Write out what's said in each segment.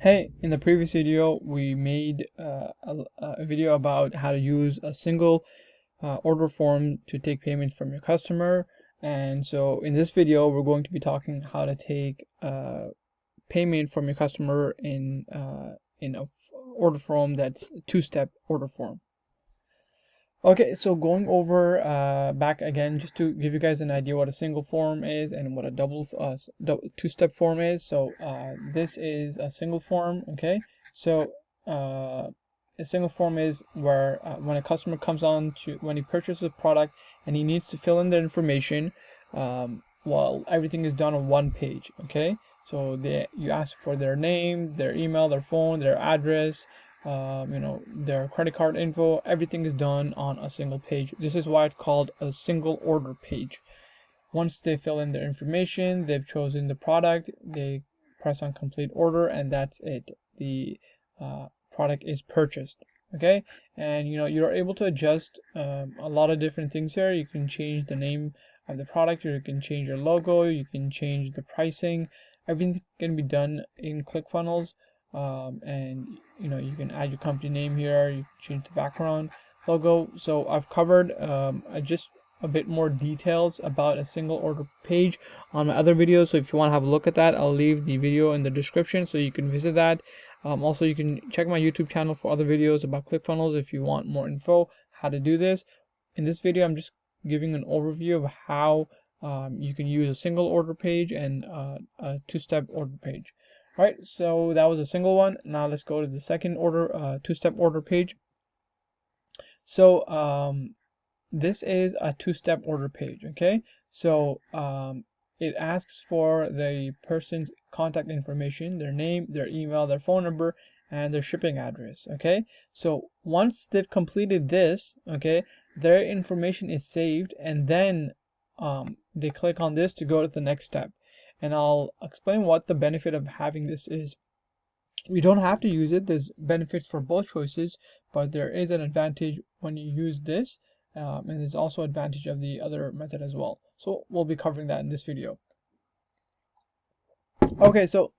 Hey, in the previous video, we made a video about how to use a single order form to take payments from your customer. And so in this video, we're going to be talking how to take payment from your customer in a order form that's a two-step order form. Okay, so going over back again, just to give you guys an idea what a single form is and what a two-step form is. So this is a single form. Okay, so a single form is where when a customer comes on to when he purchases a product and he needs to fill in their information, while everything is done on one page. Okay, so you ask for their name, their email, their phone, their address, their credit card info. Everything is done on a single page. This is why it's called a single order page. Once they fill in their information, they've chosen the product, they press on complete order, and that's it. The product is purchased. Okay, and you're able to adjust a lot of different things here. You can change the name of the product, you can change your logo, you can change the pricing. Everything can be done in ClickFunnels. And you can add your company name here, you can change the background logo. So I've covered just a bit more details about a single order page on my other videos, so if you want to have a look at that, I'll leave the video in the description so you can visit that. Also, you can check my YouTube channel for other videos about ClickFunnels if you want more info how to do this. In this video, I'm just giving an overview of how you can use a single order page and a two-step order page. All right, so that was a single one. Now let's go to the second order, two-step order page. So this is a two-step order page. Okay, so it asks for the person's contact information, their name, their email, their phone number, and their shipping address. Okay, so once they've completed this, okay, their information is saved, and then they click on this to go to the next step. And I'll explain what the benefit of having this is. You don't have to use it. There's benefits for both choices, but there is an advantage when you use this, and there's also advantage of the other method as well. So we'll be covering that in this video. Okay, so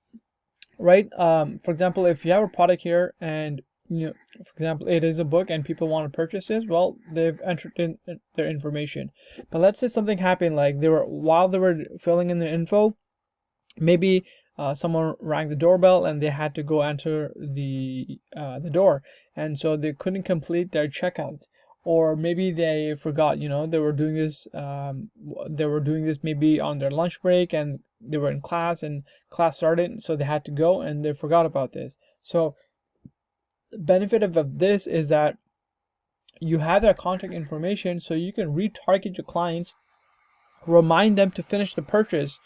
for example, if you have a product here and for example, it is a book and people want to purchase this, well, they've entered in their information. But let's say something happened, like while they were filling in their info, maybe someone rang the doorbell and they had to go enter the door, and so they couldn't complete their checkout. Or maybe they forgot, they were doing this maybe on their lunch break, and they were in class and class started, so they had to go and they forgot about this. So the benefit of this is that you have their contact information, so you can retarget your clients, remind them to finish the purchase.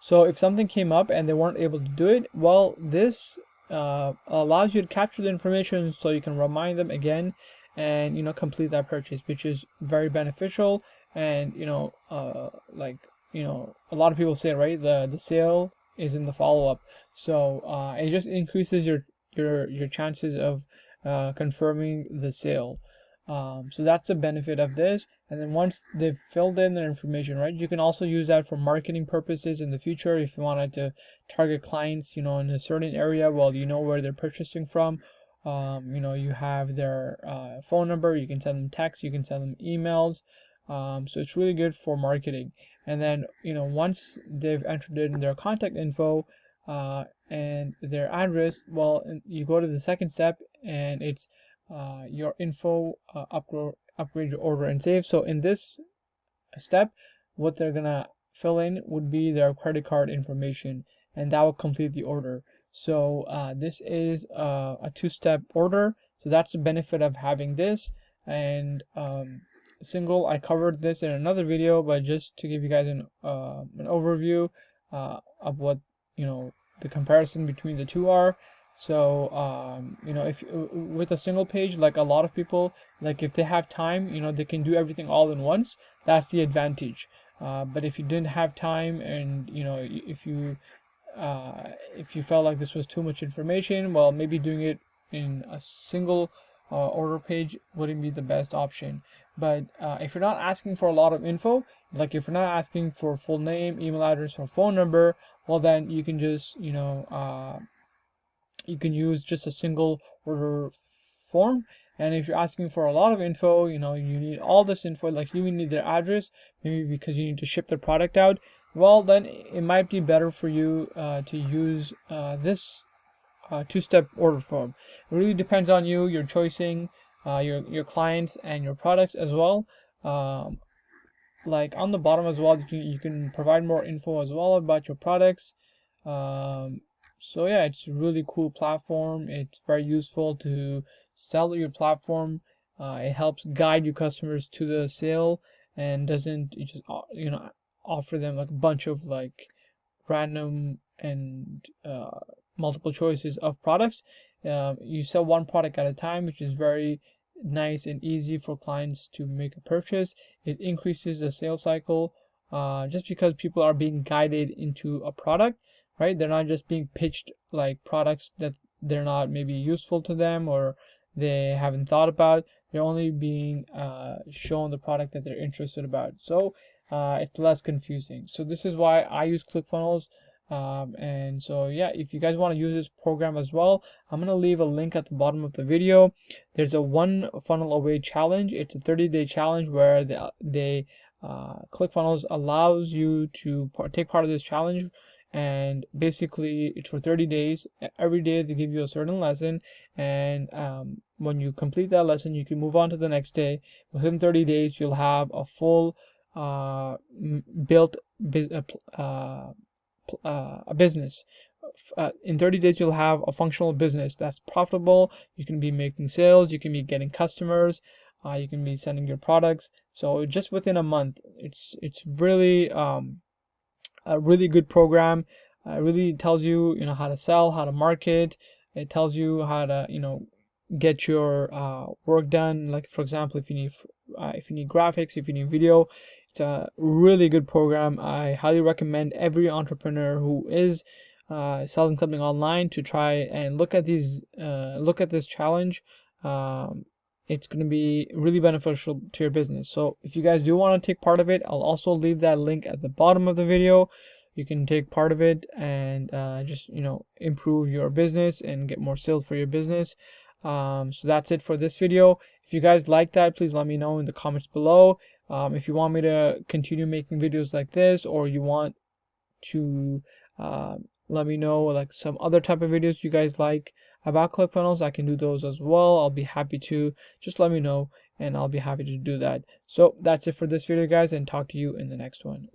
So if something came up and they weren't able to do it, well, this allows you to capture the information so you can remind them again and complete that purchase, which is very beneficial. And a lot of people say, right, the sale is in the follow-up. So it just increases your chances of confirming the sale. So that's the benefit of this. And then once they've filled in their information, right, you can also use that for marketing purposes in the future. If you wanted to target clients, in a certain area, well, you know where they're purchasing from. You have their phone number, you can send them texts, you can send them emails. So it's really good for marketing. And then, once they've entered in their contact info and their address, well, you go to the second step, and it's your info, upgrade your order and save. So in this step, what they're gonna fill in would be their credit card information, and that will complete the order. So this is a two-step order. So that's the benefit of having this. And single, I covered this in another video, but just to give you guys an overview of what the comparison between the two are. So if with a single page, like a lot of people, like if they have time, they can do everything all in once. That's the advantage. But if you didn't have time, and if you felt like this was too much information, well, maybe doing it in a single order page wouldn't be the best option. But if you're not asking for a lot of info, like if you're not asking for full name, email address, or phone number, well, then you can just you can use just a single order form. And if you're asking for a lot of info, you need all this info, like you need their address, maybe because you need to ship their product out, well, then it might be better for you to use this two-step order form. It really depends on you. You're choosing your clients and your products as well. Um, like on the bottom as well, you can provide more info as well about your products. um, so yeah, it's a really cool platform. It's very useful to sell your platform. It helps guide your customers to the sale, and doesn't it just offer them like a bunch of like random and multiple choices of products. You sell one product at a time, which is very nice and easy for clients to make a purchase. It increases the sales cycle just because people are being guided into a product, right? They're not just being pitched like products that they're not maybe useful to them or they haven't thought about. They're only being shown the product that they're interested about. So it's less confusing. So this is why I use ClickFunnels. And so yeah, if you guys want to use this program as well, I'm gonna leave a link at the bottom of the video. There's a one funnel away challenge. It's a 30-day challenge where ClickFunnels allows you to take part of this challenge, and basically it's for 30 days. Every day they give you a certain lesson, and when you complete that lesson, you can move on to the next day. Within 30 days, you'll have a full built a business. In 30 days, you'll have a functional business that's profitable. You can be making sales, you can be getting customers, you can be sending your products. So just within a month, it's really a really good program. It really tells you how to sell, how to market. It tells you how to get your work done. Like for example, if you need graphics, if you need video, it's a really good program. I highly recommend every entrepreneur who is selling something online to try and look at this challenge. It's going to be really beneficial to your business. So if you guys do want to take part of it, I'll also leave that link at the bottom of the video. You can take part of it and just improve your business and get more sales for your business. So that's it for this video. If you guys like that, please let me know in the comments below. If you want me to continue making videos like this, or you want to let me know like some other type of videos you guys like about ClickFunnels, I can do those as well. I'll be happy to. Just let me know and I'll be happy to do that. So that's it for this video, guys, and talk to you in the next one.